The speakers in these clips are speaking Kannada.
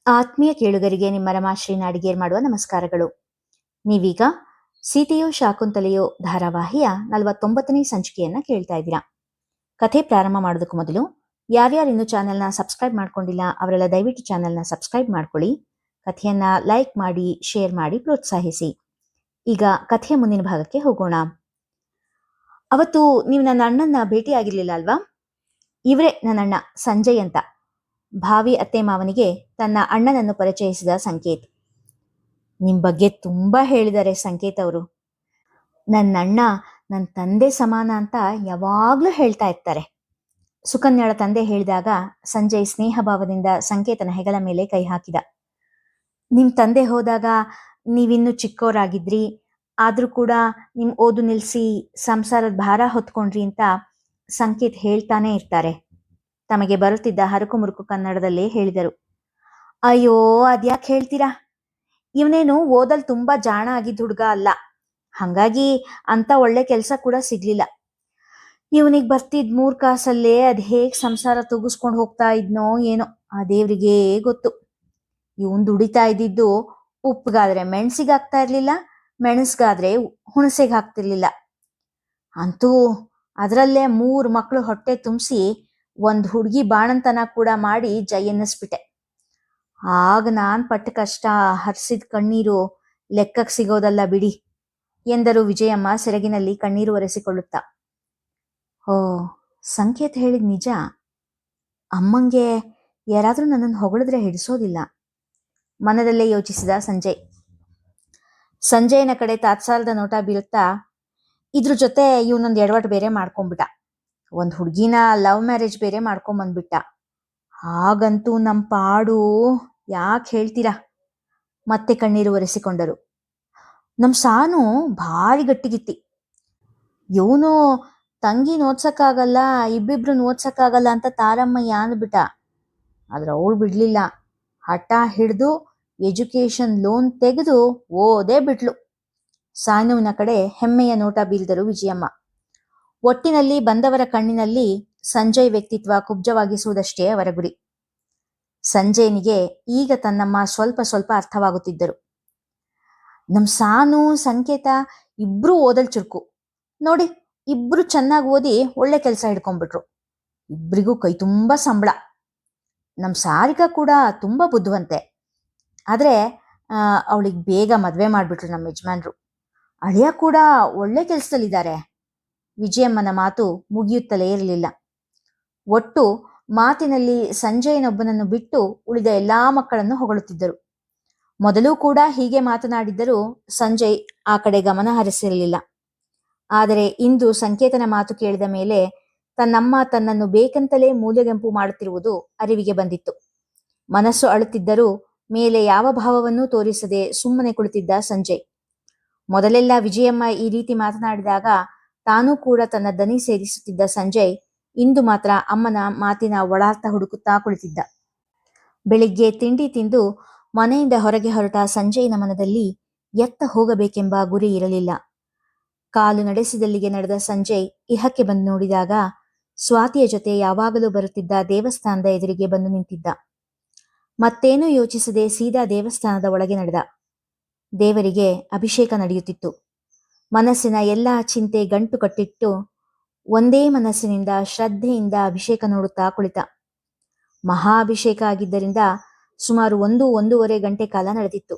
ಆತ್ಮೀಯ ಕೇಳುಗರಿಗೆ ನಿಮ್ಮ ರಮಾಶ್ರೀ ನಾಡಿಗೇರ್ ಮಾಡುವ ನಮಸ್ಕಾರಗಳು. ನೀವೀಗ ಸೀತೆಯೋ ಶಾಕುಂತಲೆಯೋ ಧಾರಾವಾಹಿಯ 49ನೇ ಸಂಚಿಕೆಯನ್ನ ಕೇಳ್ತಾ ಇದ್ದೀರಾ. ಕಥೆ ಪ್ರಾರಂಭ ಮಾಡೋದಕ್ಕೂ ಮೊದಲು ಯಾರ್ಯಾರು ಇನ್ನೂ ಚಾನೆಲ್ನ ಸಬ್ಸ್ಕ್ರೈಬ್ ಮಾಡ್ಕೊಂಡಿಲ್ಲ ಅವರೆಲ್ಲ ದಯವಿಟ್ಟು ಚಾನೆಲ್ನ ಸಬ್ಸ್ಕ್ರೈಬ್ ಮಾಡ್ಕೊಳ್ಳಿ. ಕಥೆಯನ್ನ ಲೈಕ್ ಮಾಡಿ, ಶೇರ್ ಮಾಡಿ, ಪ್ರೋತ್ಸಾಹಿಸಿ. ಈಗ ಕಥೆಯ ಮುಂದಿನ ಭಾಗಕ್ಕೆ ಹೋಗೋಣ. ಅವತ್ತು ನೀವು ನನ್ನ ಅಣ್ಣನ ಭೇಟಿ ಆಗಿರ್ಲಿಲ್ಲ ಅಲ್ವಾ? ಇವರೇ ನನ್ನ ಅಣ್ಣ ಸಂಜಯ್ ಅಂತ. ಭಾವಿ ಅತ್ತೆ ಮಾವನಿಗೆ ತನ್ನ ಅಣ್ಣನನ್ನು ಪರಿಚಯಿಸಿದ ಸಂಕೇತ್. ನಿಮ್ ಬಗ್ಗೆ ತುಂಬಾ ಹೇಳಿದ್ದಾರೆ ಸಂಕೇತ್ ಅವರು. ನನ್ನ ಅಣ್ಣ ನನ್ನ ತಂದೆ ಸಮಾನ ಅಂತ ಯಾವಾಗ್ಲೂ ಹೇಳ್ತಾ ಇರ್ತಾರೆ. ಸುಕನ್ಯಾಳ ತಂದೆ ಹೇಳಿದಾಗ ಸಂಜಯ್ ಸ್ನೇಹ ಭಾವದಿಂದ ಸಂಕೇತನ ಹೆಗಲ ಮೇಲೆ ಕೈ ಹಾಕಿದ. ನಿಮ್ ತಂದೆ ಹೋದಾಗ ನೀವಿನ್ನೂ ಚಿಕ್ಕವರಾಗಿದ್ರಿ, ಆದ್ರೂ ಕೂಡ ನಿಮ್ ಓದು ನಿಲ್ಸಿ ಸಂಸಾರದ ಭಾರ ಹೊತ್ಕೊಂಡ್ರಿ ಅಂತ ಸಂಕೇತ್ ಹೇಳ್ತಾನೆ ಇರ್ತಾರೆ. ತಮಗೆ ಬರುತ್ತಿದ್ದ ಹರಕು ಮುರುಕು ಕನ್ನಡದಲ್ಲೇ ಹೇಳಿದರು. ಅಯ್ಯೋ, ಅದ್ಯಾಕೆ ಹೇಳ್ತೀರಾ? ಇವನೇನು ಓದಲ್ ತುಂಬಾ ಜಾಣ ಆಗಿದ್ದ ಹುಡುಗ ಅಲ್ಲ, ಹಂಗಾಗಿ ಅಂತ ಒಳ್ಳೆ ಕೆಲಸ ಕೂಡ ಸಿಗ್ಲಿಲ್ಲ. ಇವನಿಗೆ ಬರ್ತಿದ್ 3 ಕಾಸಲ್ಲೇ ಅದ್ ಹೇಗ್ ಸಂಸಾರ ತೂಗಿಸ್ಕೊಂಡು ಹೋಗ್ತಾ ಇದ್ನೋ ಏನೋ ಆ ದೇವ್ರಿಗೇ ಗೊತ್ತು. ಇವನ್ ದುಡಿತಾ ಇದ್ದಿದ್ದು ಉಪ್ಪಿಗಾದ್ರೆ ಮೆಣಸಿಗಾಗ್ತಾ ಇರ್ಲಿಲ್ಲ, ಮೆಣಸ್ಗಾದ್ರೆ ಹುಣಸೆಗೆ ಹಾಕ್ತಿರ್ಲಿಲ್ಲ. ಅಂತೂ ಅದರಲ್ಲೇ 3 ಮಕ್ಕಳು ಹೊಟ್ಟೆ ತುಂಬಿಸಿ ಒಂದ್ ಹುಡುಗಿ ಬಾಣಂತನ ಕೂಡ ಮಾಡಿ ಜೈ ಎನ್ನಿಸ್ಬಿಟ್ಟೆ. ಆಗ ನಾನ್ ಪಟ್ಟ ಕಷ್ಟ, ಹರ್ಸಿದ ಕಣ್ಣೀರು ಲೆಕ್ಕಕ್ಕೆ ಸಿಗೋದಲ್ಲ ಬಿಡಿ ಎಂದರು ವಿಜಯಮ್ಮ ಸೆರಗಿನಲ್ಲಿ ಕಣ್ಣೀರು ಒರೆಸಿಕೊಳ್ಳುತ್ತಾ. ಓ, ಸಂಕೇತ್ ಹೇಳಿದ ನಿಜ. ಅಮ್ಮಂಗೆ ಯಾರಾದ್ರೂ ನನ್ನನ್ನು ಹೊಗಳಿದ್ರೆ ಹಿಡಿಸೋದಿಲ್ಲ, ಮನದಲ್ಲೇ ಯೋಚಿಸಿದ ಸಂಜಯ್. ಸಂಜಯನ ಕಡೆ ತಾತ್ಸಾರದ ನೋಟ ಬೀರುತ್ತಾ, ಇದ್ರ ಜೊತೆ ಇವನೊಂದು ಎಡವಟ್ ಬೇರೆ ಮಾಡ್ಕೊಂಡ್ಬಿಟ್ಟ. ಒಂದ್ ಹುಡುಗಿನ ಲವ್ ಮ್ಯಾರೇಜ್ ಬೇರೆ ಮಾಡ್ಕೊಂಬಂದ್ಬಿಟ್ಟ. ಹಾಗಂತೂ ನಮ್ಮ ಪಾಡು ಯಾಕೆ ಹೇಳ್ತೀರಾ? ಮತ್ತೆ ಕಣ್ಣೀರು ಒರೆಸಿಕೊಂಡರು. ನಮ್ ಸಾನು ಭಾರಿ ಗಟ್ಟಿಗಿತ್ತಿ. ಇವನು ತಂಗಿನ ಓದ್ಸಕ್ಕಾಗಲ್ಲ, ಇಬ್ಬಿಬ್ರನ್ನ ಓದ್ಸಕ್ಕಾಗಲ್ಲ ಅಂತ ತಾರಮ್ಮಯ್ಯ ಅಂದ್ಬಿಟ್ಟ. ಆದ್ರೆ ಅವಳು ಬಿಡ್ಲಿಲ್ಲ. ಹಠ ಹಿಡಿದು ಎಜುಕೇಶನ್ ಲೋನ್ ತೆಗೆದು ಓದೇ ಬಿಟ್ಲು. ಸಾನುವಿನ ಕಡೆ ಹೆಮ್ಮೆಯ ನೋಟ ಬೀರಿದರು ವಿಜಯಮ್ಮ. ಒಟ್ಟಿನಲ್ಲಿ ಬಂದವರ ಕಣ್ಣಿನಲ್ಲಿ ಸಂಜಯ್ ವ್ಯಕ್ತಿತ್ವ ಕುಬ್ಜವಾಗಿಸುವುದಷ್ಟೇ ಅವರ ಗುರಿ. ಸಂಜಯನಿಗೆ ಈಗ ತನ್ನಮ್ಮ ಸ್ವಲ್ಪ ಸ್ವಲ್ಪ ಅರ್ಥವಾಗುತ್ತಿದ್ದರು. ನಮ್ ಸಾನು ಸಂಕೇತ ಇಬ್ರು ಓದಲ್ ಚುರುಕು ನೋಡಿ, ಇಬ್ರು ಚೆನ್ನಾಗಿ ಓದಿ ಒಳ್ಳೆ ಕೆಲಸ ಹಿಡ್ಕೊಂಡ್ಬಿಟ್ರು. ಇಬ್ರಿಗೂ ಕೈ ತುಂಬಾ ಸಂಬಳ. ನಮ್ ಸಾರಿಕಾ ಕೂಡ ತುಂಬಾ ಬುದ್ಧಿವಂತೆ. ಆದ್ರೆ ಅವಳಿಗೆ ಬೇಗ ಮದ್ವೆ ಮಾಡ್ಬಿಟ್ರು ನಮ್ಮ ಯಜಮಾನ್ರು. ಅಳಿಯ ಕೂಡ ಒಳ್ಳೆ ಕೆಲಸದಲ್ಲಿದ್ದಾರೆ. ವಿಜಯಮ್ಮನ ಮಾತು ಮುಗಿಯುತ್ತಲೇ ಇರಲಿಲ್ಲ. ಒಟ್ಟು ಮಾತಿನಲ್ಲಿ ಸಂಜಯನೊಬ್ಬನನ್ನು ಬಿಟ್ಟು ಉಳಿದ ಎಲ್ಲಾ ಮಕ್ಕಳನ್ನು ಹೊಗಳುತ್ತಿದ್ದರು. ಮೊದಲು ಕೂಡ ಹೀಗೆ ಮಾತನಾಡಿದ್ದರೂ ಸಂಜಯ್ ಆ ಕಡೆ ಗಮನ ಹರಿಸಿರಲಿಲ್ಲ. ಆದರೆ ಇಂದು ಸಂಕೇತನ ಮಾತು ಕೇಳಿದ ಮೇಲೆ ತನ್ನಮ್ಮ ತನ್ನನ್ನು ಬೇಕಂತಲೇ ಮೂಲೆಗೆಂಪು ಮಾಡುತ್ತಿರುವುದು ಅರಿವಿಗೆ ಬಂದಿತ್ತು. ಮನಸ್ಸು ಅಳುತ್ತಿದ್ದರೂ ಮೇಲೆ ಯಾವ ಭಾವವನ್ನೂ ತೋರಿಸದೆ ಸುಮ್ಮನೆ ಕುಳಿತಿದ್ದ ಸಂಜಯ್. ಮೊದಲೆಲ್ಲ ವಿಜಯಮ್ಮ ಈ ರೀತಿ ಮಾತನಾಡಿದಾಗ ತಾನೂ ಕೂಡ ತನ್ನ ದನಿ ಸೇರಿಸುತ್ತಿದ್ದ ಸಂಜಯ್ ಇಂದು ಮಾತ್ರ ಅಮ್ಮನ ಮಾತಿನ ಒಳಾರ್ಥ ಹುಡುಕುತ್ತಾ ಕುಳಿತಿದ್ದ. ಬೆಳಿಗ್ಗೆ ತಿಂಡಿ ತಿಂದು ಮನೆಯಿಂದ ಹೊರಗೆ ಹೊರಟ ಸಂಜಯ್ನ ಮನದಲ್ಲಿ ಎತ್ತ ಹೋಗಬೇಕೆಂಬ ಗುರಿ ಇರಲಿಲ್ಲ. ಕಾಲು ನಡೆಸಿದಲ್ಲಿಗೆ ನಡೆದ ಸಂಜಯ್ ಇಹಕ್ಕೆ ಬಂದು ನೋಡಿದಾಗ ಸ್ವಾತಿಯ ಜೊತೆ ಯಾವಾಗಲೂ ಬರುತ್ತಿದ್ದ ದೇವಸ್ಥಾನದ ಎದುರಿಗೆ ಬಂದು ನಿಂತಿದ್ದ. ಮತ್ತೇನೂ ಯೋಚಿಸದೆ ಸೀದಾ ದೇವಸ್ಥಾನದ ಒಳಗೆ ನಡೆದ. ದೇವರಿಗೆ ಅಭಿಷೇಕ ನಡೆಯುತ್ತಿತ್ತು. ಮನಸ್ಸಿನ ಎಲ್ಲ ಚಿಂತೆ ಗಂಟು ಕಟ್ಟಿಟ್ಟು ಒಂದೇ ಮನಸ್ಸಿನಿಂದ ಶ್ರದ್ಧೆಯಿಂದ ಅಭಿಷೇಕ ನೋಡುತ್ತಾ ಕುಳಿತ. ಮಹಾಭಿಷೇಕ ಆಗಿದ್ದರಿಂದ ಸುಮಾರು 1-1.5 ಗಂಟೆ ಕಾಲ ನಡೆದಿತ್ತು.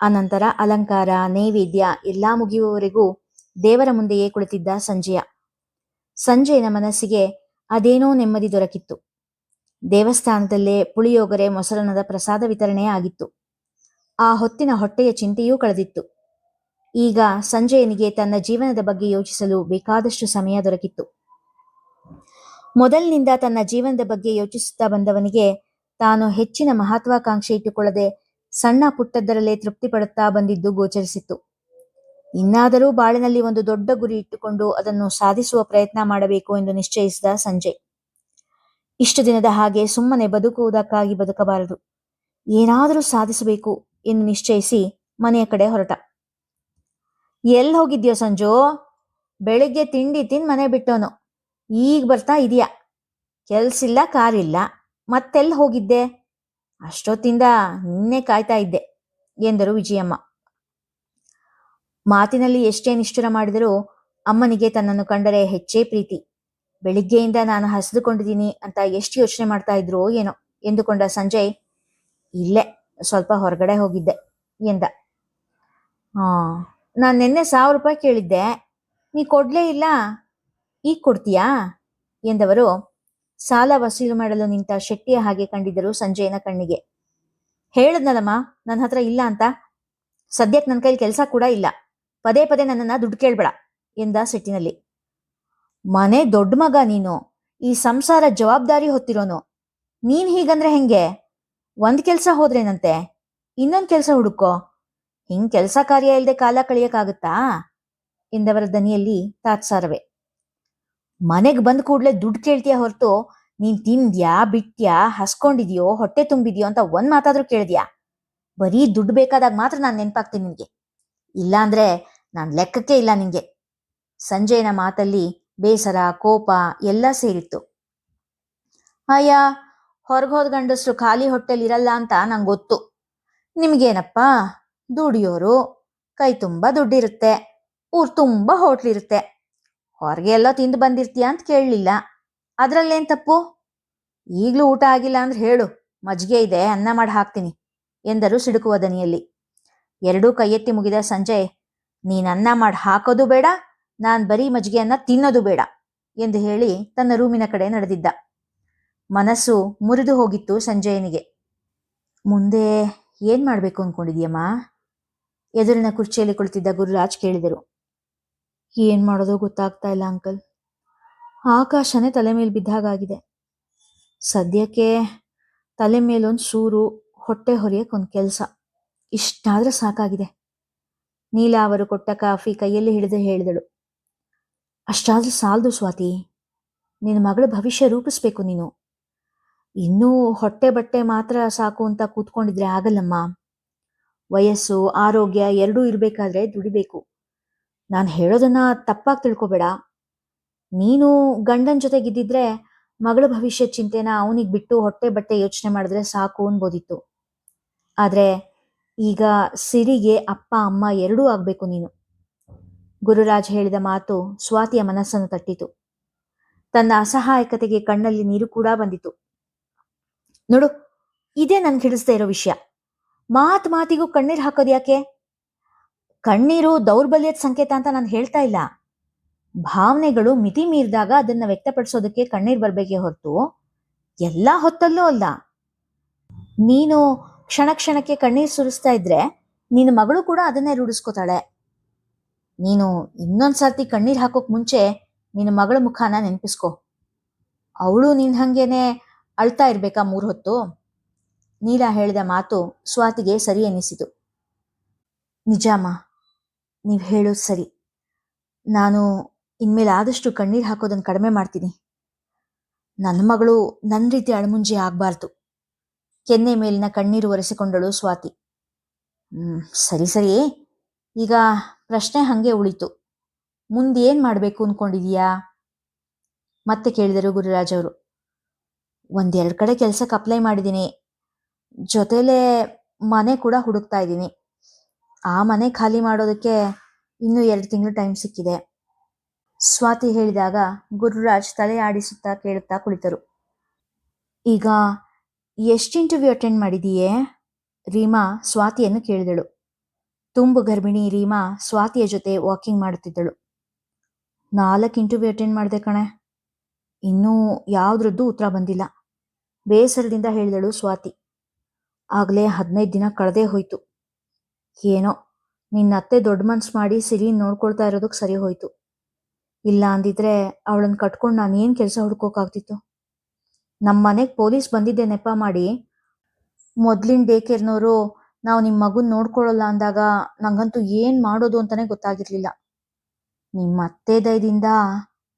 ಅನಂತರ ಅಲಂಕಾರ, ನೈವೇದ್ಯ ಎಲ್ಲಾ ಮುಗಿಯುವವರೆಗೂ ದೇವರ ಮುಂದೆಯೇ ಕುಳಿತಿದ್ದ ಸಂಜಯನ ಮನಸ್ಸಿಗೆ ಅದೇನೋ ನೆಮ್ಮದಿ ದೊರಕಿತ್ತು. ದೇವಸ್ಥಾನದಲ್ಲೇ ಪುಳಿಯೋಗರೆ, ಮೊಸರನ್ನದ ಪ್ರಸಾದ ವಿತರಣೆ ಆಗಿತ್ತು. ಆ ಹೊತ್ತಿನ ಹೊಟ್ಟೆಯ ಚಿಂತೆಯೂ ಕಳೆದಿತ್ತು. ಈಗ ಸಂಜಯನಿಗೆ ತನ್ನ ಜೀವನದ ಬಗ್ಗೆ ಯೋಚಿಸಲು ಬೇಕಾದಷ್ಟು ಸಮಯ ದೊರಕಿತ್ತು. ಮೊದಲಿನಿಂದ ತನ್ನ ಜೀವನದ ಬಗ್ಗೆ ಯೋಚಿಸುತ್ತಾ ಬಂದವನಿಗೆ ತಾನು ಹೆಚ್ಚಿನ ಮಹತ್ವಾಕಾಂಕ್ಷೆ ಇಟ್ಟುಕೊಳ್ಳದೆ ಸಣ್ಣ ಪುಟ್ಟದ್ದರಲ್ಲೇ ತೃಪ್ತಿ ಪಡುತ್ತಾ ಬಂದಿದ್ದು ಗೋಚರಿಸಿತ್ತು. ಇನ್ನಾದರೂ ಬಾಳಿನಲ್ಲಿ ಒಂದು ದೊಡ್ಡ ಗುರಿ ಇಟ್ಟುಕೊಂಡು ಅದನ್ನು ಸಾಧಿಸುವ ಪ್ರಯತ್ನ ಮಾಡಬೇಕು ಎಂದು ನಿಶ್ಚಯಿಸಿದ ಸಂಜಯ್. ಇಷ್ಟು ದಿನದ ಹಾಗೆ ಸುಮ್ಮನೆ ಬದುಕುವುದಕ್ಕಾಗಿ ಬದುಕಬಾರದು, ಏನಾದರೂ ಸಾಧಿಸಬೇಕು ಎಂದು ನಿಶ್ಚಯಿಸಿ ಮನೆಯ ಕಡೆ ಹೊರಟ. ಎಲ್ಲಿ ಹೋಗಿದ್ಯೋ ಸಂಜು? ಬೆಳಿಗ್ಗೆ ತಿಂಡಿ ತಿಂದು ಮನೆ ಬಿಟ್ಟೋನು, ಈಗ ಬರ್ತಾ ಇದೀಯಾ? ಕೆಲ್ಸಿಲ್ಲ ಕಾರಿಲ್ಲ, ಮತ್ತೆಲ್ಲಿ ಹೋಗಿದ್ದೆ? ಅಷ್ಟೊತ್ತಿಂದ ನಿನ್ನೆ ಕಾಯ್ತಾ ಇದ್ದೆ ಎಂದರು ವಿಜಯಮ್ಮ. ಮಾತಿನಲ್ಲಿ ಎಷ್ಟೇ ನಿಷ್ಠುರ ಮಾಡಿದರೂ ಅಮ್ಮನಿಗೆ ತನ್ನನ್ನು ಕಂಡರೆ ಹೆಚ್ಚೇ ಪ್ರೀತಿ. ಬೆಳಿಗ್ಗೆಯಿಂದ ನಾನು ಹಸಿದುಕೊಂಡಿದ್ದೀನಿ ಅಂತ ಎಷ್ಟು ಯೋಚನೆ ಮಾಡ್ತಾ ಇದ್ರೋ ಏನೋ ಎಂದುಕೊಂಡ ಸಂಜಯ್, ಇಲ್ಲೇ ಸ್ವಲ್ಪ ಹೊರಗಡೆ ಹೋಗಿದ್ದೆ ಎಂದ. ನಾನು ನಿನ್ನೆ 1000 ರೂಪಾಯಿ ಕೇಳಿದ್ದೆ, ನೀ ಕೊಡ್ಲೇ ಇಲ್ಲ, ಈಗ ಕೊಡ್ತೀಯಾ ಎಂದವರು ಸಾಲ ವಸೂಲು ಮಾಡಲು ನಿಂತ ಶೆಟ್ಟಿಯ ಹಾಗೆ ಕಂಡಿದ್ದರು ಸಂಜಯನ ಕಣ್ಣಿಗೆ. ಹೇಳದ್ನಲ್ಲಮ್ಮ ನನ್ನ ಹತ್ರ ಇಲ್ಲ ಅಂತ, ಸದ್ಯಕ್ಕೆ ನನ್ನ ಕೈಲಿ ಕೆಲಸ ಕೂಡ ಇಲ್ಲ, ಪದೇ ಪದೇ ನನ್ನನ್ನ ದುಡ್ಡು ಕೇಳ್ಬೇಡ ಎಂದ ಸಿಟ್ಟಿನಲ್ಲಿ. ಮನೆ ದೊಡ್ಡ ಮಗ ನೀನು, ಈ ಸಂಸಾರ ಜವಾಬ್ದಾರಿ ಹೊತ್ತಿರೋನು, ನೀನ್ ಹೀಗಂದ್ರೆ ಹೆಂಗೆ? ಒಂದ್ ಕೆಲ್ಸ ಹೋದ್ರೇನಂತೆ, ಇನ್ನೊಂದ್ ಕೆಲ್ಸ ಹುಡುಕೋ, ಹಿಂಗ್ ಕೆಲಸ ಕಾರ್ಯ ಇಲ್ಲದೆ ಕಾಲ ಕಳಿಯಕ್ಕಾಗತ್ತಾ ಎಂದವರ ದನಿಯಲ್ಲಿ ತಾತ್ಸಾರವೇ. ಮನೆಗ್ ಬಂದ್ ಕೂಡ್ಲೆ ದುಡ್ಡು ಕೇಳ್ತೀಯ ಹೊರತು ನೀನ್ ತಿಂದ್ಯಾ ಬಿಟ್ಟ್ಯಾ ಹಸ್ಕೊಂಡಿದ್ಯೋ ಹೊಟ್ಟೆ ತುಂಬಿದ್ಯೋ ಅಂತ ಒಂದ್ ಮಾತಾದ್ರೂ ಕೇಳಿದ್ಯಾ? ಬರೀ ದುಡ್ಡು ಬೇಕಾದಾಗ ಮಾತ್ರ ನಾನು ನೆನ್ಪಾಗ್ತೀನಿ ನಿನ್ಗೆ, ಇಲ್ಲಾಂದ್ರೆ ನಾನ್ ಲೆಕ್ಕಕ್ಕೆ ಇಲ್ಲ ನಿಂಗೆ. ಸಂಜಯನ ಮಾತಲ್ಲಿ ಬೇಸರ ಕೋಪ ಎಲ್ಲ ಸೇರಿತ್ತು. ಅಯ್ಯ, ಹೊರಗೋದ್ ಗಂಡಸ್ರು ಖಾಲಿ ಹೊಟ್ಟೆಲಿ ಇರಲ್ಲ ಅಂತ ನಂಗೆ ಗೊತ್ತು. ನಿಮ್ಗೇನಪ್ಪ, ದುಡಿಯೋರು, ಕೈ ತುಂಬ ದುಡ್ಡಿರುತ್ತೆ, ಊರ್ ತುಂಬ ಹೋಟ್ಲಿರುತ್ತೆ, ಹೊರಗೆ ಎಲ್ಲ ತಿಂದು ಬಂದಿರ್ತೀಯ ಅಂತ ಕೇಳಲಿಲ್ಲ, ಅದ್ರಲ್ಲೇನ್ ತಪ್ಪು? ಈಗ್ಲೂ ಊಟ ಆಗಿಲ್ಲ ಅಂದ್ರೆ ಹೇಳು, ಮಜ್ಜಿಗೆ ಇದೆ, ಅನ್ನ ಮಾಡಿ ಹಾಕ್ತೀನಿ ಎಂದರು ಸಿಡುಕುವ ದನಿಯಲ್ಲಿ. ಎರಡೂ ಕೈಯೆತ್ತಿ ಮುಗಿದ ಸಂಜಯ್, ನೀನ್ ಅನ್ನ ಮಾಡಿ ಹಾಕೋದು ಬೇಡ, ನಾನ್ ಬರೀ ಮಜ್ಜಿಗೆಯನ್ನ ತಿನ್ನೋದು ಬೇಡ ಎಂದು ಹೇಳಿ ತನ್ನ ರೂಮಿನ ಕಡೆ ನಡೆದಿದ್ದ. ಮನಸ್ಸು ಮುರಿದು ಹೋಗಿತ್ತು ಸಂಜಯನಿಗೆ. ಮುಂದೆ ಏನ್ ಮಾಡ್ಬೇಕು ಅನ್ಕೊಂಡಿದ್ಯಮ್ಮ? ಎದುರಿನ ಕುರ್ಚಿಯಲ್ಲಿ ಕುಳಿತಿದ್ದ ಗುರುರಾಜ್ ಕೇಳಿದರು. ಏನ್ ಮಾಡೋದು ಗೊತ್ತಾಗ್ತಾ ಇಲ್ಲ ಅಂಕಲ್, ಆಕಾಶನೇ ತಲೆ ಮೇಲೆ ಬಿದ್ದಾಗಾಗಿದೆ. ಸದ್ಯಕ್ಕೆ ತಲೆ ಮೇಲೊಂದು ಸೂರು, ಹೊಟ್ಟೆ ಹೊರೆಯಕ್ಕೊಂದು ಕೆಲಸ, ಇಷ್ಟಾದ್ರೆ ಸಾಕಾಗಿದೆ. ನೀಲಾ ಅವರು ಕೊಟ್ಟ ಕಾಫಿ ಕೈಯಲ್ಲಿ ಹಿಡಿದು ಹೇಳಿದಳು. ಅಷ್ಟಾದ್ರೂ ಸಾಲದು ಸ್ವಾತಿ, ನಿನ್ನ ಮಗಳ ಭವಿಷ್ಯ ರೂಪಿಸ್ಬೇಕು ನೀನು. ಇನ್ನೂ ಹೊಟ್ಟೆ ಬಟ್ಟೆ ಮಾತ್ರ ಸಾಕು ಅಂತ ಕೂತ್ಕೊಂಡಿದ್ರೆ ಆಗಲ್ಲಮ್ಮ. ವಯಸ್ಸು ಆರೋಗ್ಯ ಎರಡೂ ಇರಬೇಕಾದ್ರೆ ದುಡಿಬೇಕು. ನಾನು ಹೇಳೋದನ್ನ ತಪ್ಪಾಗಿ ತಿಳ್ಕೊಬೇಡ. ನೀನು ಗಂಡನ ಜೊತೆಗಿದ್ದಿದ್ರೆ ಮಗಳ ಭವಿಷ್ಯ ಚಿಂತೆನ ಅವನಿಗೆ ಬಿಟ್ಟು ಹೊಟ್ಟೆ ಬಟ್ಟೆ ಯೋಚನೆ ಮಾಡಿದ್ರೆ ಸಾಕು ಅನ್ಬೋದಿತ್ತು. ಆದ್ರೆ ಈಗ ಸಿರಿಗೆ ಅಪ್ಪ ಅಮ್ಮ ಎರಡೂ ಆಗ್ಬೇಕು ನೀನು. ಗುರುರಾಜ್ ಹೇಳಿದ ಮಾತು ಸ್ವಾತಿಯ ಮನಸ್ಸನ್ನು ತಟ್ಟಿತು. ತನ್ನ ಅಸಹಾಯಕತೆಗೆ ಕಣ್ಣಲ್ಲಿ ನೀರು ಕೂಡ ಬಂದಿತು. ನೋಡು, ಇದೇ ನನ್ಗೆ ಹಿಡಿಸ್ತಾ ಇರೋ ವಿಷಯ. ಮಾತಿಗೂ ಕಣ್ಣೀರು ಹಾಕೋದು ಯಾಕೆ? ಕಣ್ಣೀರು ದೌರ್ಬಲ್ಯದ ಸಂಕೇತ ಅಂತ ನಾನು ಹೇಳ್ತಾ ಇಲ್ಲ. ಭಾವನೆಗಳು ಮಿತಿ ಮೀರಿದಾಗ ಅದನ್ನ ವ್ಯಕ್ತಪಡಿಸೋದಕ್ಕೆ ಕಣ್ಣೀರು ಬರ್ಬೇಕೇ ಹೊರತು ಎಲ್ಲಾ ಹೊತ್ತಲ್ಲೂ ಅಲ್ಲ. ನೀನು ಕ್ಷಣ ಕ್ಷಣಕ್ಕೆ ಕಣ್ಣೀರು ಸುರಿಸ್ತಾ ಇದ್ರೆ ನಿನ್ನ ಮಗಳು ಕೂಡ ಅದನ್ನೇ ರೂಢಿಸ್ಕೋತಾಳೆ. ನೀನು ಇನ್ನೊಂದ್ಸರ್ತಿ ಕಣ್ಣೀರು ಹಾಕೋಕ್ ಮುಂಚೆ ನಿನ್ನ ಮಗಳ ಮುಖಾನ ನೆನಪಿಸ್ಕೊ. ಅವಳು ನಿನ್ ಹಂಗೇನೆ ಅಳ್ತಾ ಇರ್ಬೇಕಾ 3 ಹೊತ್ತು? ನೀಲಾ ಹೇಳಿದ ಮಾತು ಸ್ವಾತಿಗೆ ಸರಿ ಎನಿಸಿತು. ನಿಜಾಮ, ನೀವ್ ಹೇಳೋದು ಸರಿ. ನಾನು ಇನ್ಮೇಲೆ ಆದಷ್ಟು ಕಣ್ಣೀರು ಹಾಕೋದನ್ನು ಕಡಿಮೆ ಮಾಡ್ತೀನಿ. ನನ್ನ ಮಗಳು ನನ್ನ ರೀತಿ ಅಳಮುಂಜಿ ಆಗ್ಬಾರ್ದು. ಕೆನ್ನೆ ಮೇಲಿನ ಕಣ್ಣೀರು ಒರೆಸಿಕೊಂಡಳು ಸ್ವಾತಿ. ಸರಿ ಸರಿ, ಈಗ ಪ್ರಶ್ನೆ ಹಂಗೆ ಉಳಿತು. ಮುಂದೇನ್ ಮಾಡ್ಬೇಕು ಅನ್ಕೊಂಡಿದೀಯಾ ಮತ್ತೆ ಕೇಳಿದರು ಗುರುರಾಜ್ ಅವರು. 1-2 ಕಡೆ ಕೆಲ್ಸಕ್ಕೆ ಅಪ್ಲೈ ಮಾಡಿದ್ದೀನಿ, ಜೊತೆಲೇ ಮನೆ ಕೂಡ ಹುಡುಕ್ತಾ ಇದ್ದೀನಿ. ಆ ಮನೆ ಖಾಲಿ ಮಾಡೋದಕ್ಕೆ ಇನ್ನೂ 2 ತಿಂಗಳು ಟೈಮ್ ಸಿಕ್ಕಿದೆ. ಸ್ವಾತಿ ಹೇಳಿದಾಗ ಗುರುರಾಜ್ ತಲೆ ಆಡಿಸುತ್ತಾ ಕೇಳುತ್ತಾ ಕುಳಿತರು. ಈಗ ಎಷ್ಟು ಇಂಟರ್ವ್ಯೂ ಅಟೆಂಡ್ ಮಾಡಿದೀಯೇ? ರೀಮಾ ಸ್ವಾತಿಯನ್ನು ಕೇಳಿದಳು. ತುಂಬು ಗರ್ಭಿಣಿ ರೀಮಾ ಸ್ವಾತಿಯ ಜೊತೆ ವಾಕಿಂಗ್ ಮಾಡುತ್ತಿದ್ದಳು. 4 ಇಂಟರ್ವ್ಯೂ ಅಟೆಂಡ್ ಮಾಡಿದೆ ಕಣೆ, ಇನ್ನೂ ಯಾವುದ್ರದ್ದು ಉತ್ತರ ಬಂದಿಲ್ಲ, ಬೇಸರದಿಂದ ಹೇಳಿದಳು ಸ್ವಾತಿ. ಆಗಲೇ 15 ದಿನ ಕಳೆದೇ ಹೋಯ್ತು. ಏನೋ ನಿನ್ನ ಅತ್ತೆ ದೊಡ್ಡ ಮನ್ಸು ಮಾಡಿ ಸಿರಿನ್ ನೋಡ್ಕೊಳ್ತಾ ಇರೋದಕ್ಕೆ ಸರಿ ಹೋಯ್ತು. ಇಲ್ಲ ಅಂದಿದ್ರೆ ಅವಳನ್ನು ಕಟ್ಕೊಂಡು ನಾನು ಏನು ಕೆಲಸ ಹುಡ್ಕೋಕಾಗ್ತಿತ್ತು? ನಮ್ಮ ಮನೆಗೆ ಪೊಲೀಸ್ ಬಂದಿದ್ದೆ ನೆಪ ಮಾಡಿ ಮೊದಲಿನ ಡೇ ಕೇರ್ನವರು ನಾವು ನಿಮ್ಮ ಮಗುನ ನೋಡ್ಕೊಳ್ಳಲ್ಲ ಅಂದಾಗ ನಂಗಂತೂ ಏನು ಮಾಡೋದು ಅಂತಾನೆ ಗೊತ್ತಾಗಿರ್ಲಿಲ್ಲ. ನಿಮ್ಮ ಅತ್ತೆ ದಯದಿಂದ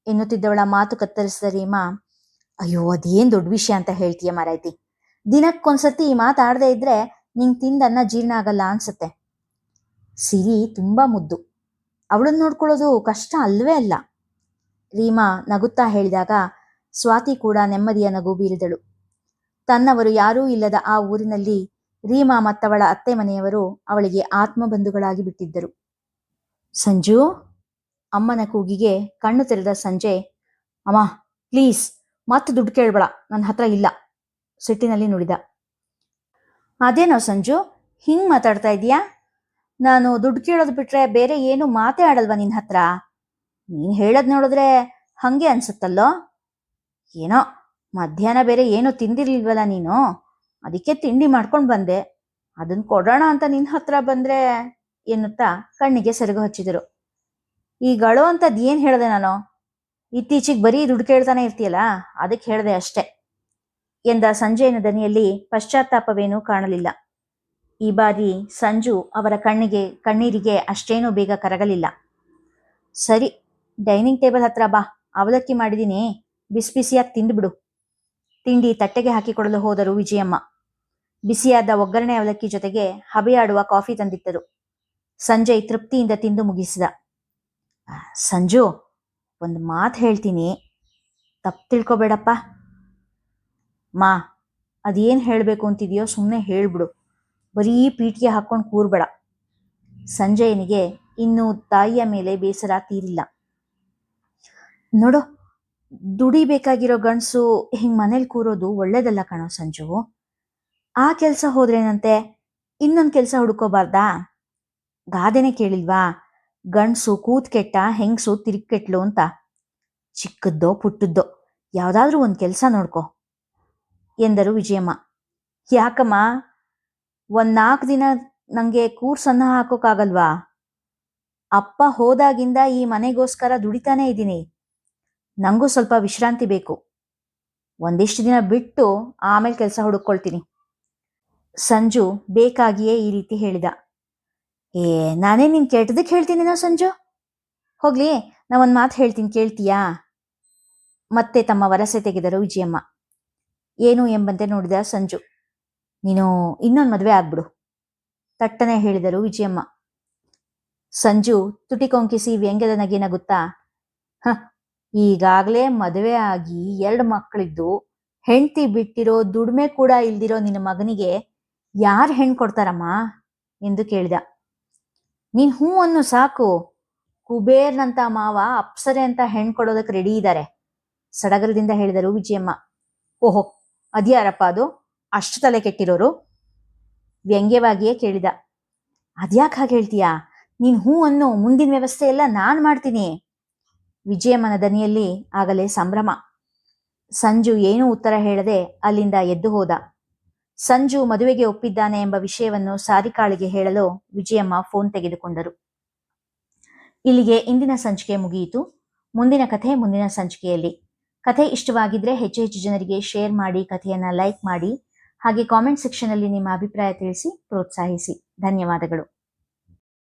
ಎನ್ನುತ್ತಿದ್ದವಳ ಮಾತು ಕತ್ತರಿಸಿದ ರೀಮಾ, ಅಯ್ಯೋ ಅದೇನು ದೊಡ್ಡ ವಿಷಯ ಅಂತ ಹೇಳ್ತೀಯ ಮಾರಾಯ್ತಿ, ದಿನಕ್ಕೊಂದ್ಸತಿ ಈ ಮಾತಾಡದೆ ಇದ್ರೆ ನಿಂಗೆ ತಿಂದನ್ನ ಜೀರ್ಣ ಆಗಲ್ಲ ಅನ್ಸುತ್ತೆ. ಸಿರಿ ತುಂಬಾ ಮುದ್ದು, ಅವಳನ್ನ ನೋಡ್ಕೊಳ್ಳೋದು ಕಷ್ಟ ಅಲ್ವೇ ಅಲ್ಲ. ರೀಮಾ ನಗುತ್ತಾ ಹೇಳಿದಾಗ ಸ್ವಾತಿ ಕೂಡ ನೆಮ್ಮದಿಯ ನಗು ಬೀರಿದಳು. ತನ್ನವರು ಯಾರೂ ಇಲ್ಲದ ಆ ಊರಿನಲ್ಲಿ ರೀಮಾ ಮತ್ತವಳ ಅತ್ತೆ ಮನೆಯವರು ಅವಳಿಗೆ ಆತ್ಮಬಂಧುಗಳಾಗಿ ಬಿಟ್ಟಿದ್ದರು. ಸಂಜು, ಅಮ್ಮನ ಕೂಗಿಗೆ ಕಣ್ಣು ತೆರೆದ ಸಂಜೆ, ಅಮ್ಮ ಪ್ಲೀಸ್ ಮತ್ತೆ ದುಡ್ಡು ಕೇಳಬೇಡ, ನನ್ನ ಹತ್ರ ಇಲ್ಲ, ಸಿಟ್ಟಿನಲ್ಲಿ ನುಡಿದ. ಅದೇನೋ ಸಂಜು, ಹಿಂಗ್ ಮಾತಾಡ್ತಾ ಇದೀಯಾ? ನಾನು ದುಡ್ಡು ಕೇಳೋದು ಬಿಟ್ರೆ ಬೇರೆ ಏನು ಮಾತೇ ಆಡಲ್ವಾ ನಿನ್ನ ಹತ್ರ? ನೀನು ಹೇಳೋದು ನೋಡಿದ್ರೆ ಹಂಗೆ ಅನ್ಸುತ್ತಲ್ಲೋ. ಏನೋ ಮಧ್ಯಾಹ್ನ ಬೇರೆ ಏನೂ ತಿಂದಿರ್ಲಿಲ್ವಲ್ಲ ನೀನು, ಅದಕ್ಕೆ ತಿಂಡಿ ಮಾಡ್ಕೊಂಡು ಬಂದೆ, ಅದನ್ನ ಕೊಡೋಣ ಅಂತ ನಿನ್ನ ಹತ್ರ ಬಂದ್ರೆ ಎನ್ನುತ್ತಾ ಕಣ್ಣಿಗೆ ಸೆರಗು ಹಚ್ಚಿದರು. ಈಗಳು ಅಂತದ್ ಏನು ಹೇಳಿದೆ ನಾನು? ಇತ್ತೀಚೆಗೆ ಬರೀ ದುಡ್ಡು ಕೇಳ್ತಾನೆ ಇರ್ತೀಯಲ್ಲ, ಅದಕ್ಕೆ ಹೇಳಿದೆ ಅಷ್ಟೆ ಎಂದ ಸಂಜಯನ ದನಿಯಲ್ಲಿ ಪಶ್ಚಾತ್ತಾಪವೇನೂ ಕಾಣಲಿಲ್ಲ. ಈ ಬಾರಿ ಸಂಜು ಅವರ ಕಣ್ಣೀರಿಗೆ ಅಷ್ಟೇನೂ ಬೇಗ ಕರಗಲಿಲ್ಲ. ಸರಿ, ಡೈನಿಂಗ್ ಟೇಬಲ್ ಹತ್ರ ಬಾ, ಅವಲಕ್ಕಿ ಮಾಡಿದ್ದೀನಿ, ಬಿಸಿ ಬಿಸಿಯಾಗಿ ತಿಂದುಬಿಡು. ತಿಂಡಿ ತಟ್ಟೆಗೆ ಹಾಕಿಕೊಡಲು ಹೋದರು ವಿಜಯಮ್ಮ. ಬಿಸಿಯಾದ ಒಗ್ಗರಣೆ ಅವಲಕ್ಕಿ ಜೊತೆಗೆ ಹಬೆಯಾಡುವ ಕಾಫಿ ತಂದಿಟ್ಟರು. ಸಂಜಯ್ ತೃಪ್ತಿಯಿಂದ ತಿಂದು ಮುಗಿಸಿದ. ಸಂಜು, ಒಂದು ಮಾತು ಹೇಳ್ತೀನಿ, ತಪ್ಪು ತಿಳ್ಕೊಬೇಡಪ್ಪ. ಮಾ, ಅದೇನು ಹೇಳಬೇಕು ಅಂತಿದೆಯೋ ಸುಮ್ಮನೆ ಹೇಳ್ಬಿಡು, ಬರೀ ಪೀಠಿಗೆ ಹಾಕ್ಕೊಂಡು ಕೂರ್ಬೇಡ. ಸಂಜಯನಿಗೆ ಇನ್ನೂ ತಾಯಿಯ ಮೇಲೆ ಬೇಸರ ತೀರಿಲ್ಲ. ನೋಡು, ದುಡಿಬೇಕಾಗಿರೋ ಗಂಡಸು ಹಿಂಗೆ ಮನೇಲಿ ಕೂರೋದು ಒಳ್ಳೇದಲ್ಲ ಕಣೋ ಸಂಜು. ಆ ಕೆಲಸ ಹೋದ್ರೇನಂತೆ, ಇನ್ನೊಂದು ಕೆಲಸ ಹುಡ್ಕೋಬಾರ್ದಾ? ಗಾದೆನೇ ಕೇಳಿಲ್ವಾ, ಗಂಡಸು ಕೂತ್ ಕೆಟ್ಟ, ಹೆಂಗಸು ತಿರುಗಿ ಕೆಟ್ಲು ಅಂತ. ಚಿಕ್ಕದ್ದೋ ಪುಟ್ಟದ್ದೋ ಯಾವುದಾದ್ರೂ ಒಂದು ಕೆಲಸ ನೋಡ್ಕೊ ಎಂದರು ವಿಜಯಮ್ಮ. ಯಾಕಮ್ಮ, 4 ದಿನ ನನಗೆ ಕೂರ್ಸನ್ನ ಹಾಕೋಕ್ಕಾಗಲ್ವಾ? ಅಪ್ಪ ಹೋದಾಗಿಂದ ಈ ಮನೆಗೋಸ್ಕರ ದುಡಿತಾನೇ ಇದ್ದೀನಿ, ನನಗೂ ಸ್ವಲ್ಪ ವಿಶ್ರಾಂತಿ ಬೇಕು. ಒಂದಿಷ್ಟು ದಿನ ಬಿಟ್ಟು ಆಮೇಲೆ ಕೆಲಸ ಹುಡುಕೊಳ್ತೀನಿ. ಸಂಜು ಬೇಕಾಗಿಯೇ ಈ ರೀತಿ ಹೇಳಿದ. ನಾನೇ ನಿನ್ ಕೆಟ್ಟದಕ್ಕೆ ಹೇಳ್ತೀನೇನೋ ಸಂಜು? ಹೋಗ್ಲಿ, ನಾ ಒಂದು ಮಾತು ಹೇಳ್ತೀನಿ, ಕೇಳ್ತೀಯಾ? ಮತ್ತೆ ತಮ್ಮ ವರಸೆ ತೆಗೆದರು ವಿಜಯಮ್ಮ. ಏನು ಎಂಬಂತೆ ನೋಡಿದ ಸಂಜು. ನೀನು ಇನ್ನೊಂದು ಮದುವೆ ಆಗ್ಬಿಡು, ತಟ್ಟನೆ ಹೇಳಿದರು ವಿಜಯಮ್ಮ. ಸಂಜು ತುಟಿ ಕೊಂಕಿಸಿ ವ್ಯಂಗ್ಯದ ನಗೆ ನಗುತ್ತಾ, ಈಗಾಗಲೇ ಮದುವೆ ಆಗಿ 2 ಮಕ್ಕಳಿದ್ದು ಹೆಂಡತಿ ಬಿಟ್ಟಿರೋ, ದುಡಿಮೆ ಕೂಡ ಇಲ್ದಿರೋ ನಿನ್ನ ಮಗನಿಗೆ ಯಾರು ಹೆಣ್ಣು ಕೊಡ್ತಾರಮ್ಮ ಎಂದು ಕೇಳಿದ. ನೀನ್ ಹೂ ಅನ್ನು ಸಾಕು, ಕುಬೇರ್ನಂತ ಮಾವ ಅಪ್ಸರೆ ಅಂತ ಹೆಣ್ಣು ಕೊಡೋದಕ್ಕೆ ರೆಡಿ ಇದ್ದಾರೆ, ಸಡಗರದಿಂದ ಹೇಳಿದರು ವಿಜಯಮ್ಮ. ಓಹೋ, ಅದ್ಯಾರಪ್ಪ ಅದು ಅಷ್ಟು ತಲೆ ಕೆಟ್ಟಿರೋರು? ವ್ಯಂಗ್ಯವಾಗಿಯೇ ಕೇಳಿದ. ಅದ್ಯಾಕೆ ಹಾಗೆ ಹೇಳ್ತೀಯಾ? ನೀನ್ ಹೂ ಅನ್ನು, ಮುಂದಿನ ವ್ಯವಸ್ಥೆ ಎಲ್ಲ ನಾನು ಮಾಡ್ತೀನಿ. ವಿಜಯಮ್ಮನ ದನಿಯಲ್ಲಿ ಆಗಲೇ ಸಂಭ್ರಮ. ಸಂಜು ಏನೂ ಉತ್ತರ ಹೇಳದೆ ಅಲ್ಲಿಂದ ಎದ್ದು ಹೋದ. ಸಂಜು ಮದುವೆಗೆ ಒಪ್ಪಿದ್ದಾನೆ ಎಂಬ ವಿಷಯವನ್ನು ಸಾರಿಕಾಳಿಗೆ ಹೇಳಲು ವಿಜಯಮ್ಮ ಫೋನ್ ತೆಗೆದುಕೊಂಡರು. ಇಲ್ಲಿಗೆ ಇಂದಿನ ಸಂಚಿಕೆ ಮುಗಿಯಿತು. ಮುಂದಿನ ಕಥೆ ಮುಂದಿನ ಸಂಚಿಕೆಯಲ್ಲಿ. ಕಥೆ ಇಷ್ಟವಾಗಿದ್ರೆ ಹೆಚ್ಚು ಜನರಿಗೆ ಶೇರ್ ಮಾಡಿ, ಕಥೆಯನ್ನ ಲೈಕ್ ಮಾಡಿ, ಹಾಗೆ ಕಾಮೆಂಟ್ ಸೆಕ್ಷನ್ ಅಲ್ಲಿ ನಿಮ್ಮ ಅಭಿಪ್ರಾಯ ತಿಳಿಸಿ ಪ್ರೋತ್ಸಾಹಿಸಿ. ಧನ್ಯವಾದಗಳು.